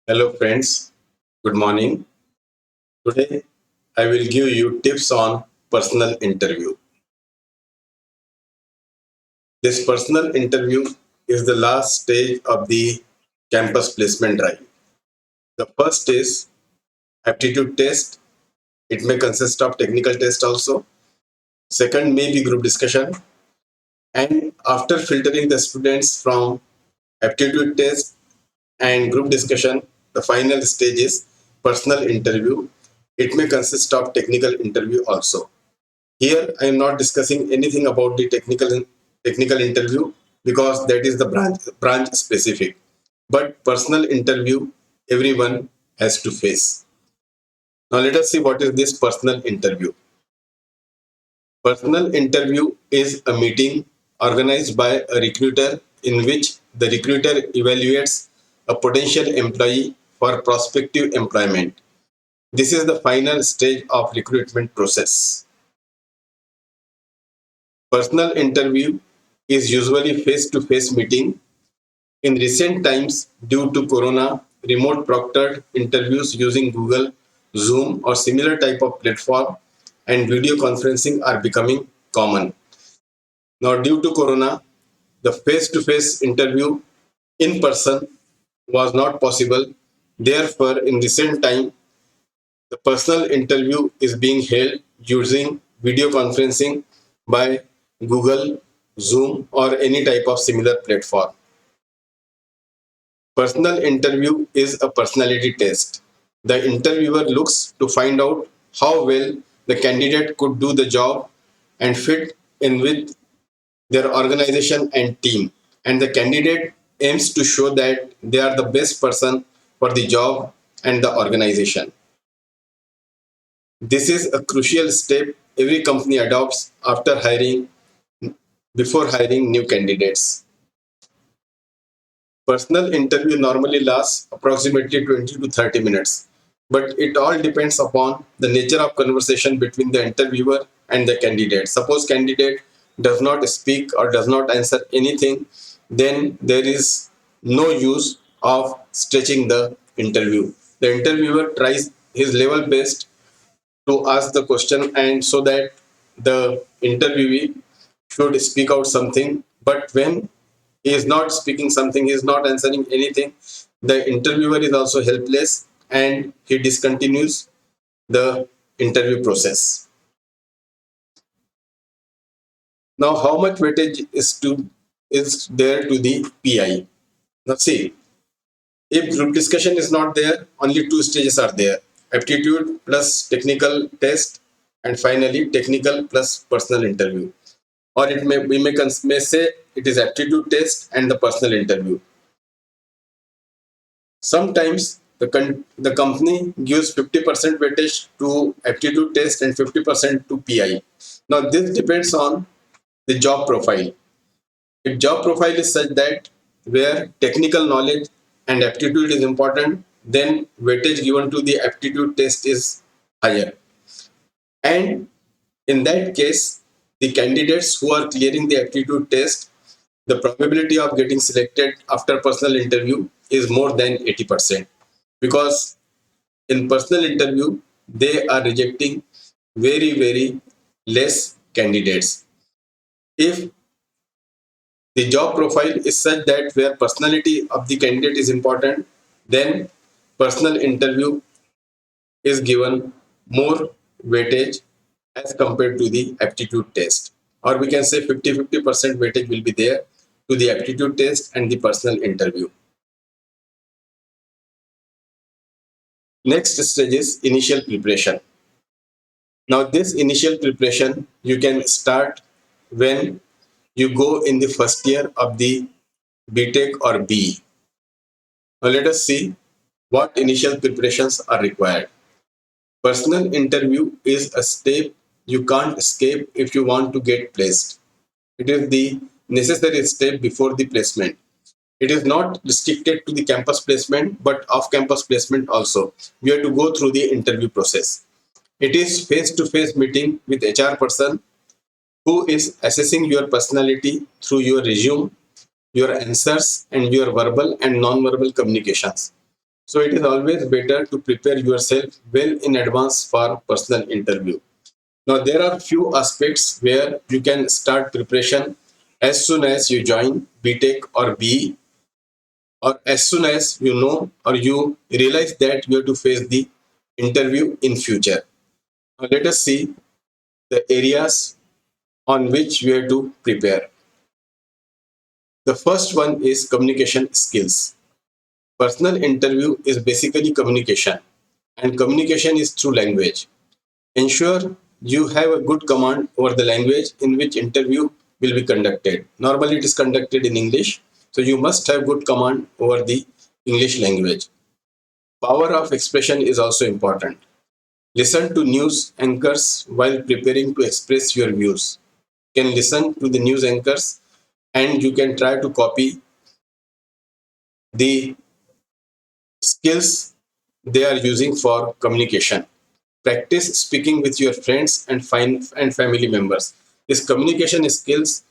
Hello friends, good morning. Today I will give you tips on personal interview. This personal interview is the last stage of the campus placement drive. The first is aptitude test. It may consist of technical test also. Second may be group discussion. And after filtering the students from aptitude test and group discussion, the final stage is personal interview. It may consist of technical interview also. Here, I am not discussing anything about the technical interview because that is the branch specific. But personal interview, everyone has to face. Now, let us see what is this personal interview. Personal interview is a meeting organized by a recruiter in which the recruiter evaluates a potential employee for prospective employment. This is the final stage of recruitment process. Personal interview is usually face-to-face meeting. In recent times, due to Corona, remote proctored interviews using Google, Zoom, or similar type of platform and video conferencing are becoming common. Now, due to Corona, the face-to-face interview in person was not possible. Therefore, in recent time, the personal interview is being held using video conferencing by Google, Zoom, or any type of similar platform. Personal interview is a personality test. The interviewer looks to find out how well the candidate could do the job and fit in with their organization and team. And the candidate aims to show that they are the best person for the job and the organization. This is a crucial step every company adopts before hiring new candidates. Personal interview normally lasts approximately 20 to 30 minutes, but it all depends upon the nature of conversation between the interviewer and the candidate. Suppose candidate does not speak or does not answer anything, then there is no use of stretching the interview. The interviewer tries his level best to ask the question and so that the interviewee should speak out something. But when he is not speaking something, he is not answering anything, the interviewer is also helpless and he discontinues the interview process. Now, how much weightage is there to the PI? Now, see, if group discussion is not there, only two stages are there: aptitude plus technical test, and finally technical plus personal interview. Or it may say it is aptitude test and the personal interview. Sometimes the company gives 50% weightage to aptitude test and 50% to PI. Now this depends on the job profile. If job profile is such that where technical knowledge and aptitude is important, then weightage given to the aptitude test is higher. And in that case, the candidates who are clearing the aptitude test, the probability of getting selected after personal interview is more than 80%, because in personal interview they are rejecting very less candidates. If the job profile is such that where personality of the candidate is important, then personal interview is given more weightage as compared to the aptitude test. Or we can say 50% weightage will be there to the aptitude test and the personal interview. Next stage is initial preparation. Now, this initial preparation you can start when you go in the first year of the BTech or BE. Now, let us see what initial preparations are required. Personal interview is a step you can't escape if you want to get placed. It is the necessary step before the placement. It is not restricted to the campus placement, but off campus placement also. We have to go through the interview process. It is face-to-face meeting with HR person who is assessing your personality through your resume, your answers, and your verbal and non-verbal communications. So it is always better to prepare yourself well in advance for personal interview. Now there are few aspects where you can start preparation as soon as you join BTech or BE, or as soon as you know or you realize that you have to face the interview in future. Now let us see the areas on which you have to prepare. The first one is communication skills. Personal interview is basically communication, and communication is through language. Ensure you have a good command over the language in which interview will be conducted. Normally, it is conducted in English, so you must have good command over the English language. Power of expression is also important. Listen to news anchors while preparing to express your views. You can listen to the news anchors and you can try to copy the skills they are using for communication. Practice speaking with your friends and family members. These communication skills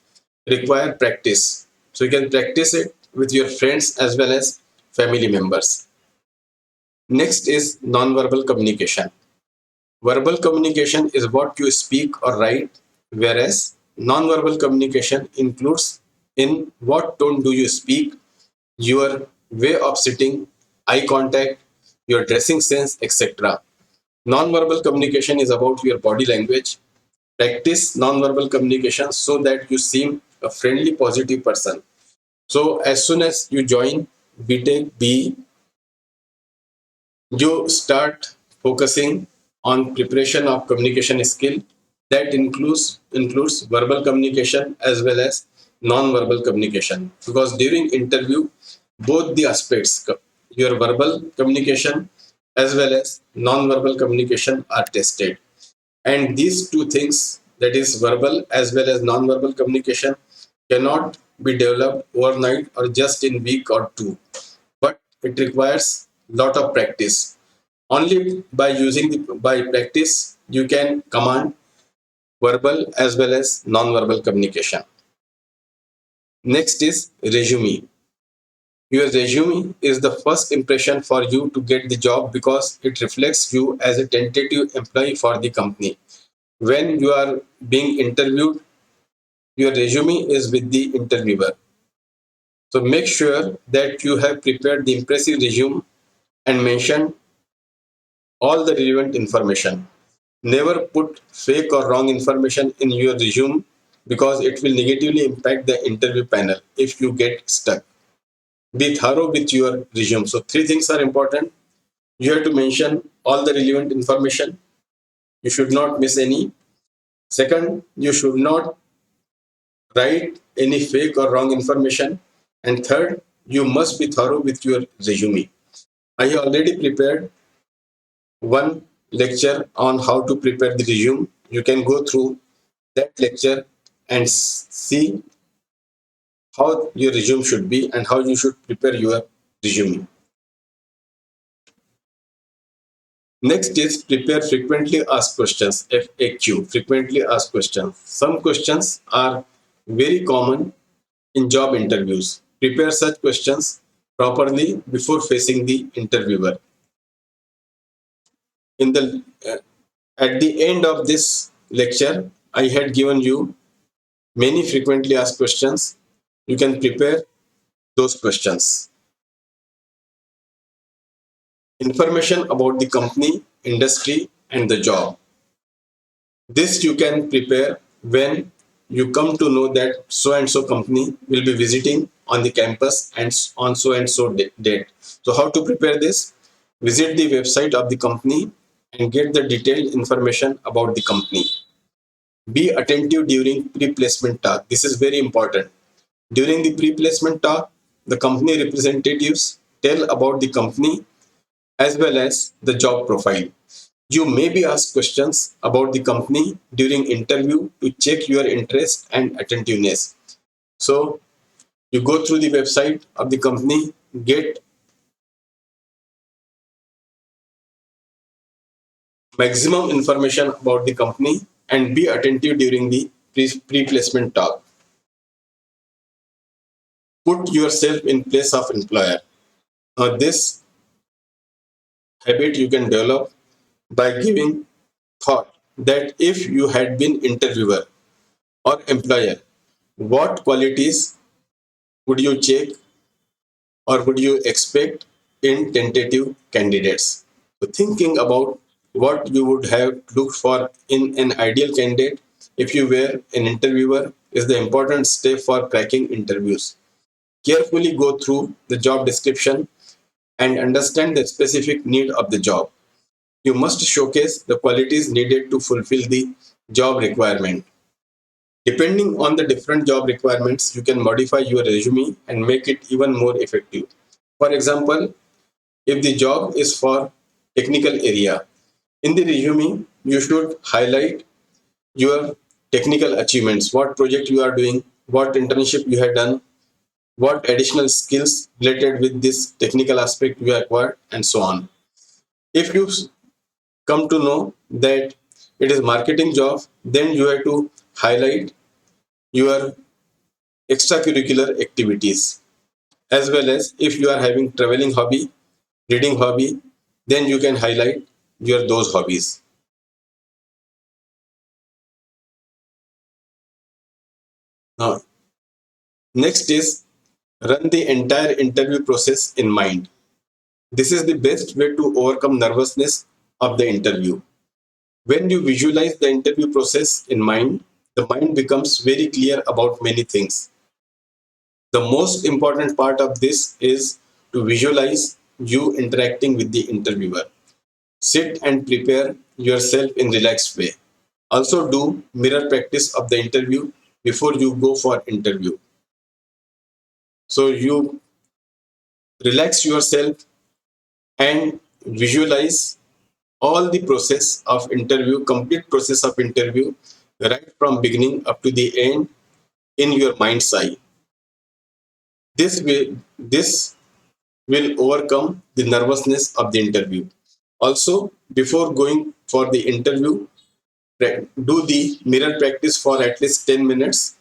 require practice. So you can practice it with your friends as well as family members. Next is nonverbal communication. Verbal communication is what you speak or write, whereas nonverbal communication includes in what tone do you speak, your way of sitting, eye contact, your dressing sense, etc. Nonverbal communication is about your body language. Practice nonverbal communication so that you seem a friendly, positive person. So as soon as you join BTech B, you start focusing on preparation of communication skill that includes verbal communication as well as non-verbal communication, because during interview both the aspects, your verbal communication as well as non-verbal communication, are tested, and these two things, that is verbal as well as non-verbal communication, cannot be developed overnight or just in week or two, but it requires lot of practice. Only by using the by practice you can command verbal as well as non-verbal communication. Next is resume. Your resume is the first impression for you to get the job because it reflects you as a tentative employee for the company. When you are being interviewed, your resume is with the interviewer. So make sure that you have prepared the impressive resume and mentioned all the relevant information. Never put fake or wrong information in your resume because it will negatively impact the interview panel if you get stuck. Be thorough with your resume. So, three things are important. You have to mention all the relevant information. You should not miss any. Second, you should not write any fake or wrong information. And third, you must be thorough with your resume. I have already prepared one lecture on how to prepare the resume. You can go through that lecture and see how your resume should be and how you should prepare your resume. Next is prepare frequently asked questions, FAQ, frequently asked questions. Some questions are very common in job interviews. Prepare such questions properly before facing the interviewer. In the At the end of this lecture, I had given you many frequently asked questions. You can prepare those questions. Information about the company, industry, and the job. This you can prepare when you come to know that so and so company will be visiting on the campus on so and so date. So, how to prepare this? Visit the website of the company and get the detailed information about the company. Be attentive during pre placement talk. This is very important. During the pre placement talk, the company representatives tell about the company as well as the job profile. You may be asked questions about the company during interview to check your interest and attentiveness. So you go through the website of the company, get maximum information about the company and be attentive during the pre-placement talk. Put yourself in place of employer. This habit you can develop by giving thought that if you had been interviewer or employer, what qualities would you check or would you expect in tentative candidates? So thinking about what you would have looked for in an ideal candidate if you were an interviewer is the important step for cracking interviews. Carefully go through the job description and understand the specific need of the job. You must showcase the qualities needed to fulfill the job requirement. Depending on the different job requirements, you can modify your resume and make it even more effective. For example, if the job is for technical area, in the resume, you should highlight your technical achievements, what project you are doing, what internship you have done, what additional skills related with this technical aspect you acquired, and so on. If you come to know that it is marketing job, then you have to highlight your extracurricular activities, as well as if you are having traveling hobby, reading hobby, then you can highlight your those hobbies. Now, next is run the entire interview process in mind. This is the best way to overcome nervousness of the interview. When you visualize the interview process in mind, the mind becomes very clear about many things. The most important part of this is to visualize you interacting with the interviewer. Sit and prepare yourself in relaxed way. Also do mirror practice of the interview before you go for interview. So you relax yourself and visualize all the process of interview, complete process of interview, right from beginning up to the end in your mind's eye. This will overcome the nervousness of the interview. Also, before going for the interview, do the mirror practice for at least 10 minutes.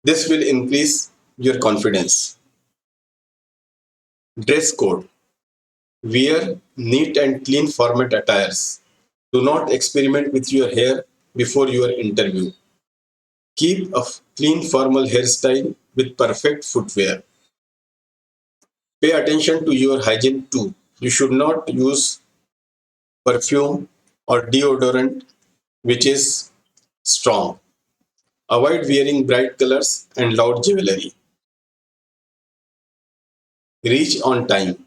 This will increase your confidence. Dress code. Wear neat and clean format attires. Do not experiment with your hair before your interview. Keep a clean formal hairstyle with perfect footwear. Pay attention to your hygiene too. You should not use perfume or deodorant which is strong. Avoid wearing bright colors and loud jewelry. Reach on time.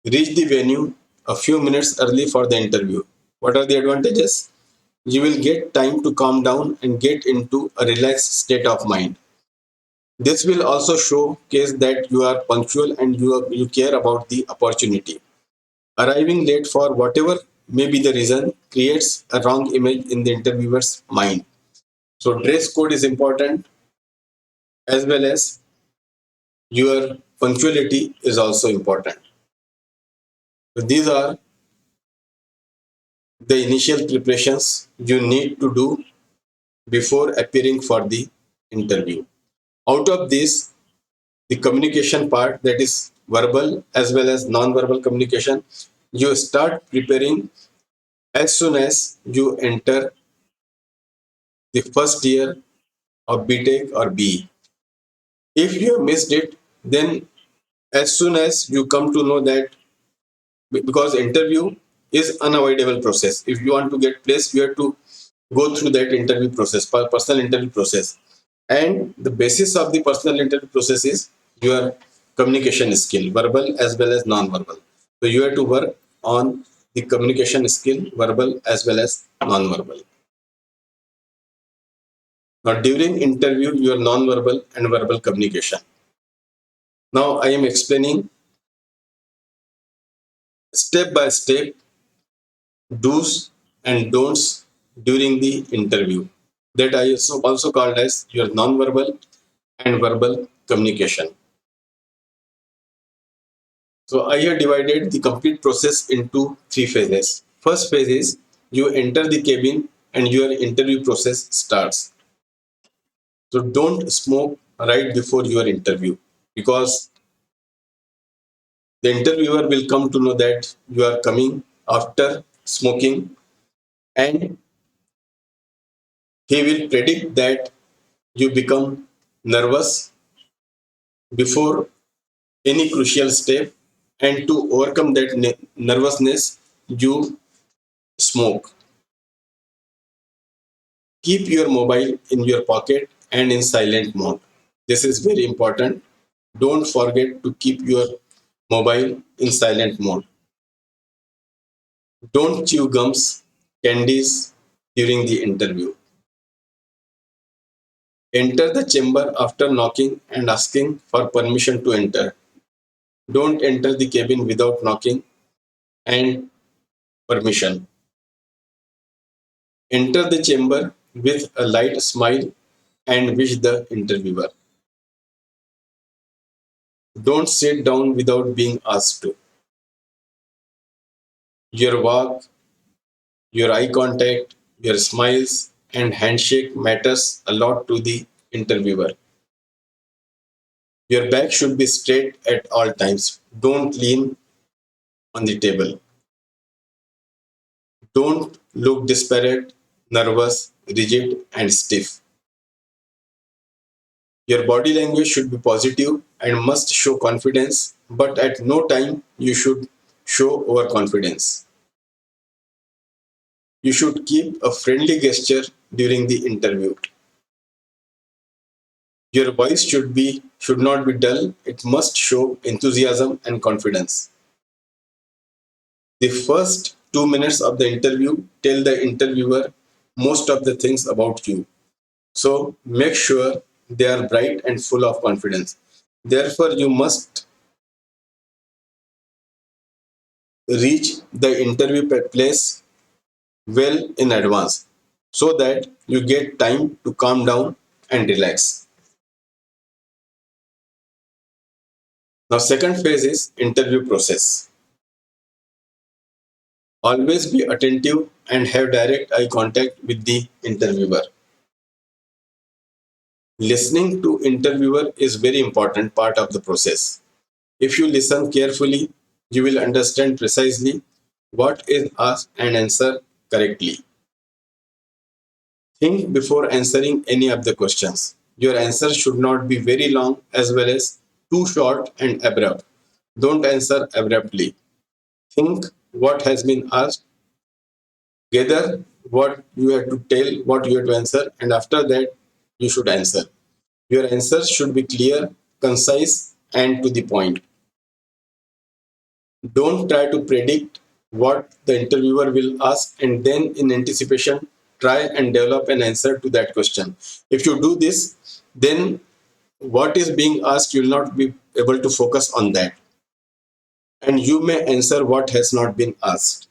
Reach the venue a few minutes early for the interview. What are the advantages? You will get time to calm down and get into a relaxed state of mind. This will also showcase that you are punctual and you care about the opportunity. Arriving late for whatever may be the reason creates a wrong image in the interviewer's mind. So dress code is important, as well as your punctuality is also important. So these are the initial preparations you need to do before appearing for the interview. Out of this, the communication part, that is verbal as well as non-verbal communication, you start preparing as soon as you enter the first year of BTech or BE. If you have missed it, then as soon as you come to know that, because interview is unavoidable process. If you want to get placed, you have to go through that interview process, personal interview process. And the basis of the personal interview process is your communication skill, verbal as well as non-verbal. So you have to work on the communication skill, verbal as well as non-verbal. Now during interview, your non-verbal and verbal communication. Now I am explaining step by step do's and don'ts during the interview, that I also called as your non-verbal and verbal communication. So I have divided the complete process into three phases. First phase is you enter the cabin and your interview process starts. So don't smoke right before your interview, because The interviewer will come to know that you are coming after smoking, and he will predict that you become nervous before any crucial step, and to overcome that nervousness, you smoke. Keep your mobile in your pocket and in silent mode. This is very important. Don't forget to keep your mobile in silent mode. Don't chew gums, candies during the interview. Enter the chamber after knocking and asking for permission to enter. Don't enter the cabin without knocking and permission. Enter the chamber with a light smile and wish the interviewer. Don't sit down without being asked to. Your walk, your eye contact, your smiles, and handshake matters a lot to the interviewer. Your back should be straight at all times. Don't lean on the table. Don't look desperate, nervous, rigid, and stiff. Your body language should be positive and must show confidence, but at no time you should show overconfidence. You should keep a friendly gesture during the interview. Your voice should not be dull. It must show enthusiasm and confidence. The first 2 minutes of the interview tell the interviewer most of the things about you. So make sure they are bright and full of confidence. Therefore, you must reach the interview place well in advance so that you get time to calm down and relax. Now, second phase is interview process. Always be attentive and have direct eye contact with the interviewer. Listening to interviewer is very important part of the process. If you listen carefully, you will understand precisely what is asked and answer correctly. Think before answering any of the questions. Your answer should not be very long as well as too short and abrupt. Don't answer abruptly. Think what has been asked, gather what you have to tell, what you have to answer, and after that, you should answer. Your answers should be clear, concise, and to the point. Don't try to predict what the interviewer will ask and then, in anticipation, try and develop an answer to that question. If you do this, then what is being asked, you will not be able to focus on that. And you may answer what has not been asked.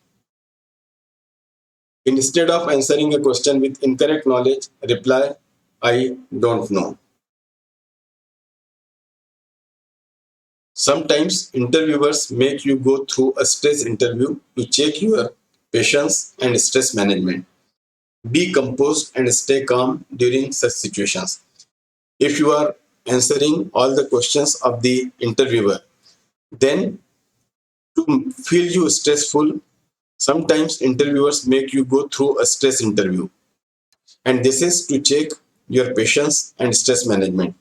Instead of answering a question with incorrect knowledge, reply, I don't know. Sometimes interviewers make you go through a stress interview to check your patience and stress management. Be composed and stay calm during such situations. If you are answering all the questions of the interviewer, then to feel you stressful, sometimes interviewers make you go through a stress interview. And this is to check your patience and stress management.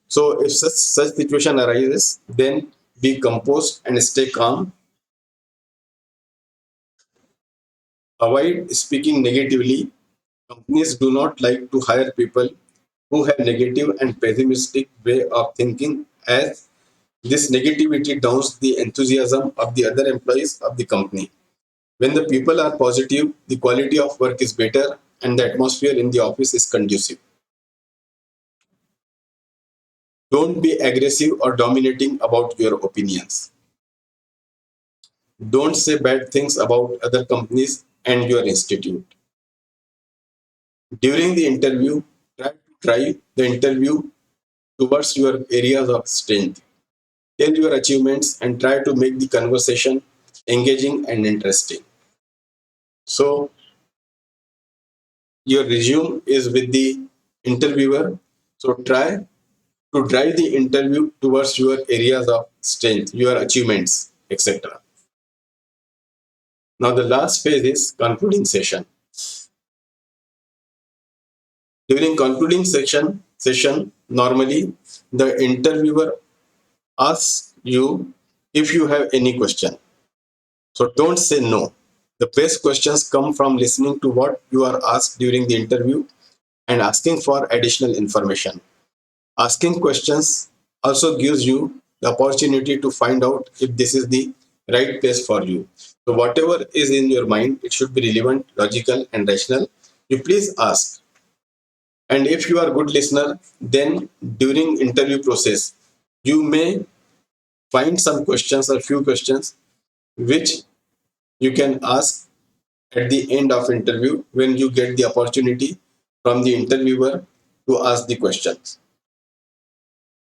So if such situation arises, then be composed and stay calm. Avoid speaking negatively. Companies do not like to hire people who have negative and pessimistic way of thinking, as this negativity downs the enthusiasm of the other employees of the company. When the people are positive, the quality of work is better and the atmosphere in the office is conducive. Don't be aggressive or dominating about your opinions. Don't say bad things about other companies and your institute. During the interview, try to drive the interview towards your areas of strength. Tell your achievements and try to make the conversation engaging and interesting. So, your resume is with the interviewer. So, try to drive the interview towards your areas of strength, your achievements, etc. Now, the last phase is concluding session. During concluding session, normally the interviewer asks you if you have any question. So don't say no. The best questions come from listening to what you are asked during the interview and asking for additional information. Asking questions also gives you the opportunity to find out if this is the right place for you. So whatever is in your mind, it should be relevant, logical, and rational. You please ask. And if you are a good listener, then during interview process, you may find some questions or few questions which you can ask at the end of interview when you get the opportunity from the interviewer to ask the questions.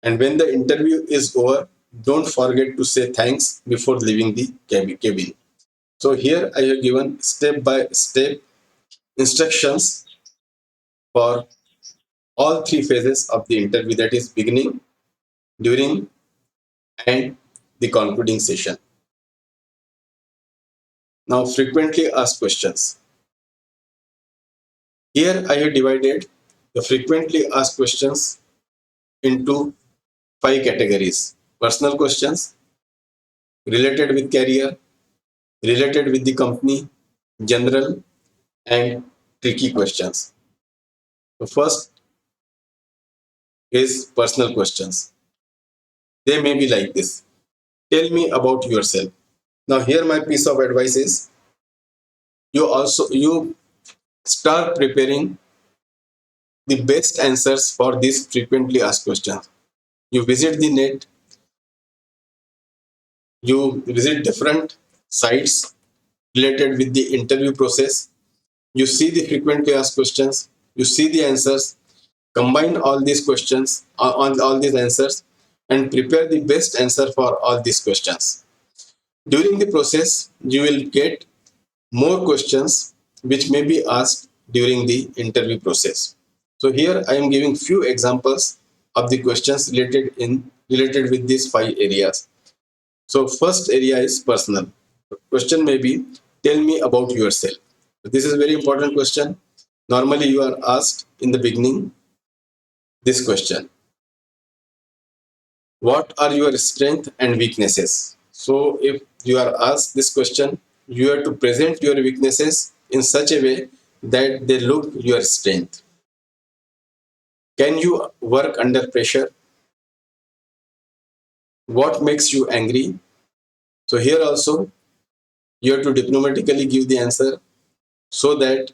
And when the interview is over, don't forget to say thanks before leaving the cabin. So here I have given step by step instructions for all three phases of the interview, that is beginning, during, and the concluding session. Now, frequently asked questions. Here I have divided the frequently asked questions into five categories: personal questions, related with career, related with the company, general, and tricky questions. The first is personal questions. They may be like this: tell me about yourself. Now, here my piece of advice is you start preparing the best answers for these frequently asked questions. You visit the net, you visit different sites related with the interview process, you see the frequently asked questions, you see the answers, combine all these questions on all these answers and prepare the best answer for all these questions. During the process, you will get more questions which may be asked during the interview process. So here I am giving few examples of the questions related with these five areas. So first area is personal. The question may be, tell me about yourself. This is a very important question. Normally you are asked in the beginning this question: what are your strengths and weaknesses? So if you are asked this question, you have to present your weaknesses in such a way that they look your strength. Can you work under pressure? What makes you angry? So here also you have to diplomatically give the answer so that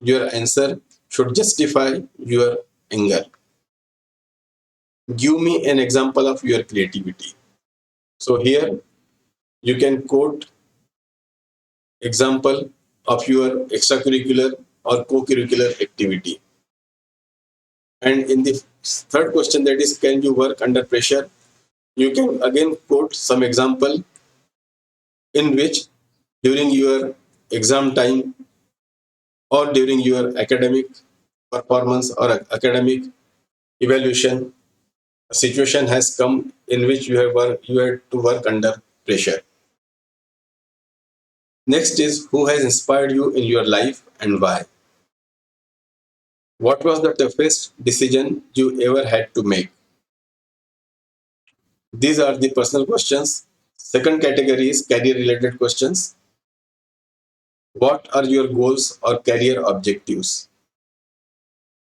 your answer should justify your anger. Give me an example of your creativity. So here you can quote example of your extracurricular or co-curricular activity. And in the third question, that is, can you work under pressure? You can again quote some example in which during your exam time or during your academic performance or academic evaluation, a situation has come in which you have to work under pressure. Next is, who has inspired you in your life and why? What was the toughest decision you ever had to make? These are the personal questions. Second category is career related questions. What are your goals or career objectives?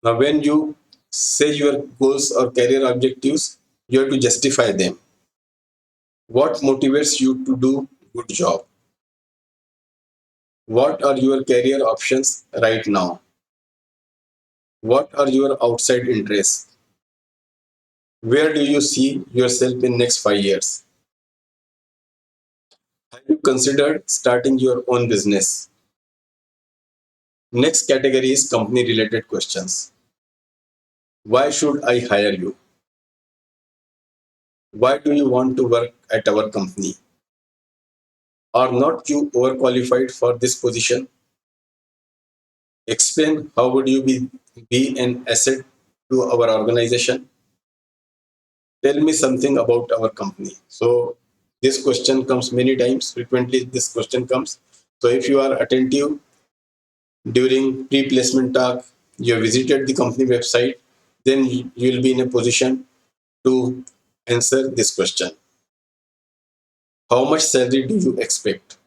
Now, when you say your goals or career objectives, you have to justify them. What motivates you to do good job? What are your career options right now? What are your outside interests? Where do you see yourself in next 5 years? Have you considered starting your own business? Next category is company related questions. Why should I hire you? Why do you want to work at our company? Are not you overqualified for this position? Explain how would you be an asset to our organization. Tell me something about our company. So this question comes many times. Frequently, this question comes. So if you are attentive during pre-placement talk, you have visited the company website, then you will be in a position to answer this question. How much salary do you expect?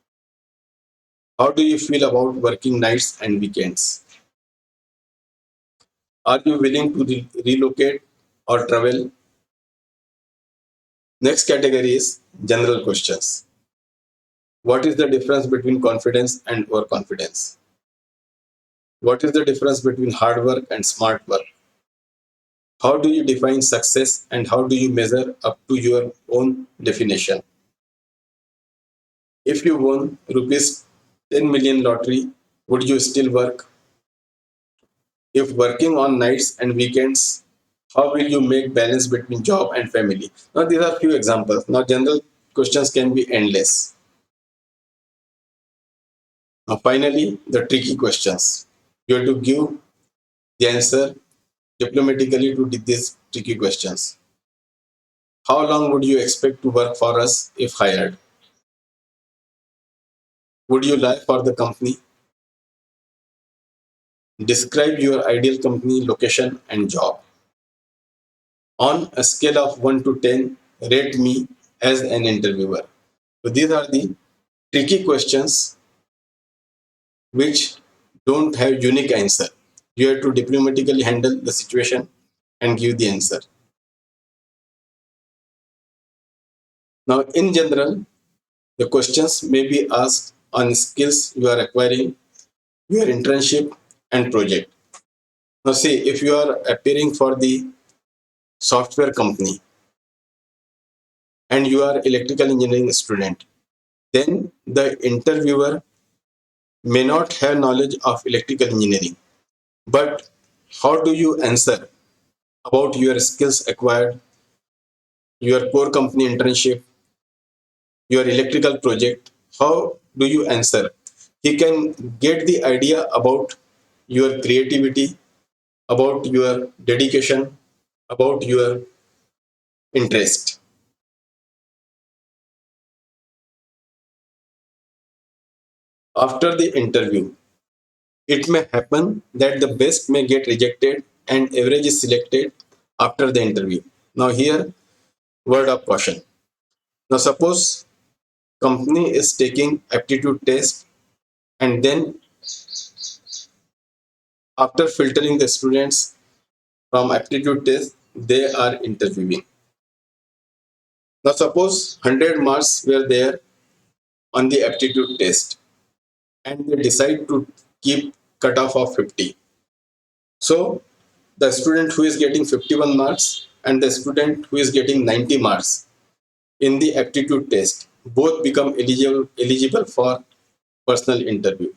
How do you feel about working nights and weekends? Are you willing to relocate or travel? Next category is general questions. What is the difference between confidence and overconfidence? What is the difference between hard work and smart work? How do you define success and how do you measure up to your own definition? If you won rupees 10 million lottery, would you still work? If working on nights and weekends, how will you make balance between job and family? Now, these are few examples. Now, general questions can be endless. Now, finally, the tricky questions. You have to give the answer diplomatically to these tricky questions. How long would you expect to work for us if hired? Would you lie for the company? Describe your ideal company location and job. On a scale of 1 to 10, rate me as an interviewer. So these are the tricky questions which don't have unique answer. You have to diplomatically handle the situation and give the answer. Now, in general, the questions may be asked on skills you are acquiring, your internship and project. Now, say if you are appearing for the software company and you are electrical engineering student, then the interviewer may not have knowledge of electrical engineering. But how do you answer about your skills acquired, your core company internship, your electrical project? How do you answer? He can get the idea about your creativity, about your dedication, about your interest. After the interview, it may happen that the best may get rejected and average is selected after the interview. Now here, word of caution. Now suppose company is taking aptitude test and then after filtering the students from aptitude test, they are interviewing. Now suppose 100 marks were there on the aptitude test and they decide to keep cutoff of 50. So the student who is getting 51 marks and the student who is getting 90 marks in the aptitude test both become eligible for personal interview.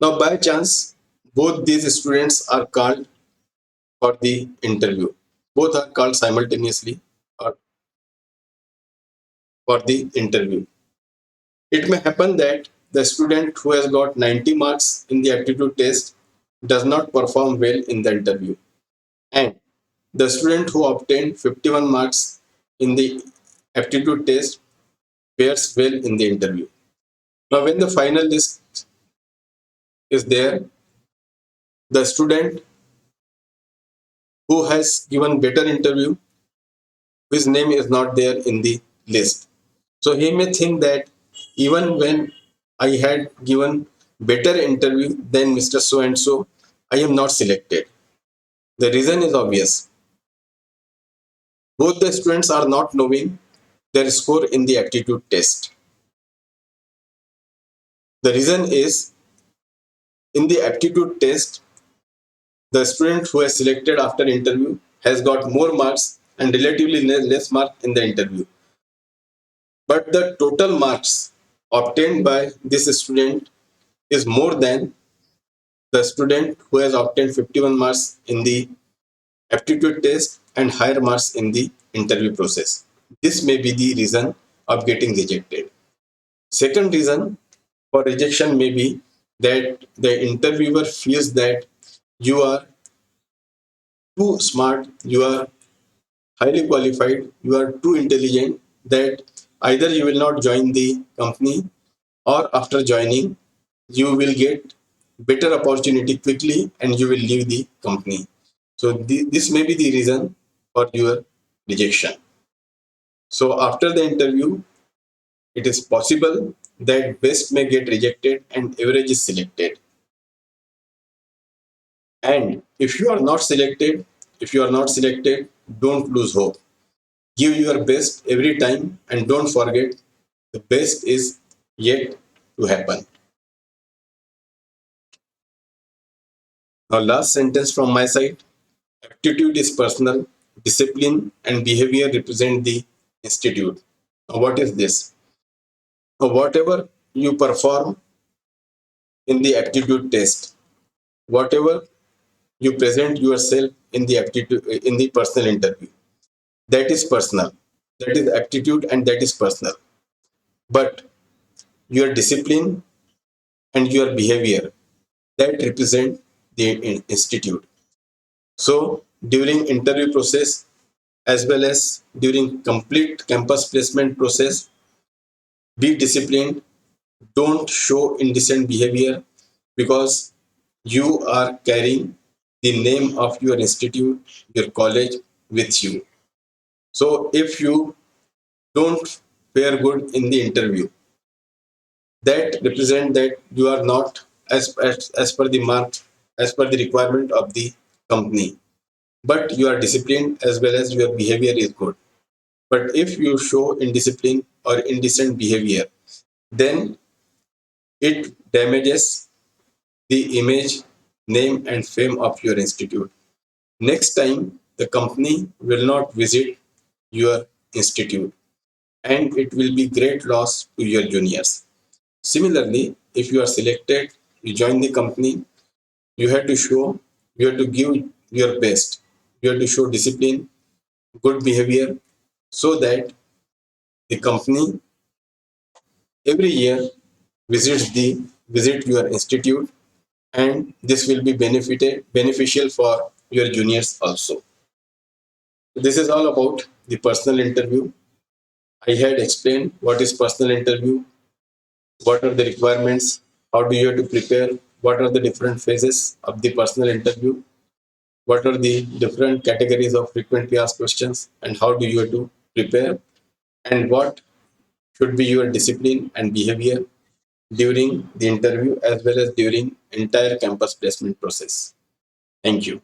Now by chance both these students are called for the interview. Both are called simultaneously or for the interview. It may happen that the student who has got 90 marks in the aptitude test does not perform well in the interview, and the student who obtained 51 marks in the aptitude test fares well in the interview. Now, when the final list is there, the student who has given better interview, his name is not there in the list. So he may think that even when I had given better interview than Mr. So and so, I am not selected. The reason is obvious. Both the students are not knowing their score in the aptitude test. The reason is in the aptitude test, the student who has selected after interview has got more marks and relatively less mark in the interview. But the total marks obtained by this student is more than the student who has obtained 51 marks in the aptitude test and higher marks in the interview process. This may be the reason of getting rejected. Second reason for rejection may be that the interviewer feels that you are too smart, you are highly qualified, you are too intelligent that either you will not join the company or after joining, you will get better opportunity quickly and you will leave the company. So this may be the reason for your rejection. So after the interview, it is possible that best may get rejected and average is selected. And if you are not selected, don't lose hope. Give your best every time and don't forget the best is yet to happen. Now, last sentence from my side. Aptitude is personal, discipline and behavior represent the institute. Now, what is this? Now, whatever you perform in the aptitude test, whatever you present yourself in the aptitude in the personal interview, that is personal. That is aptitude and that is personal. But your discipline and your behavior that represent the institute. So during interview process as well as during complete campus placement process, be disciplined. Don't show indecent behavior because you are carrying the name of your institute, your college with you. So if you don't fare good in the interview, that represent that you are not as per the mark, as per the requirement of the company. But you are disciplined as well as your behavior is good. But if you show indiscipline or indecent behavior, then it damages the image, name, and fame of your institute. Next time, the company will not visit your institute and it will be great loss to your juniors. Similarly, if you are selected, you join the company, you have to show, you have to give your best, you have to show discipline, good behavior, so that the company every year visit your institute and this will be beneficial for your juniors also. This is all about the personal interview. I had explained what is personal interview, what are the requirements, how do you have to prepare, what are the different phases of the personal interview, what are the different categories of frequently asked questions, and how do you have to prepare, and what should be your discipline and behavior during the interview as well as during entire campus placement process. Thank you.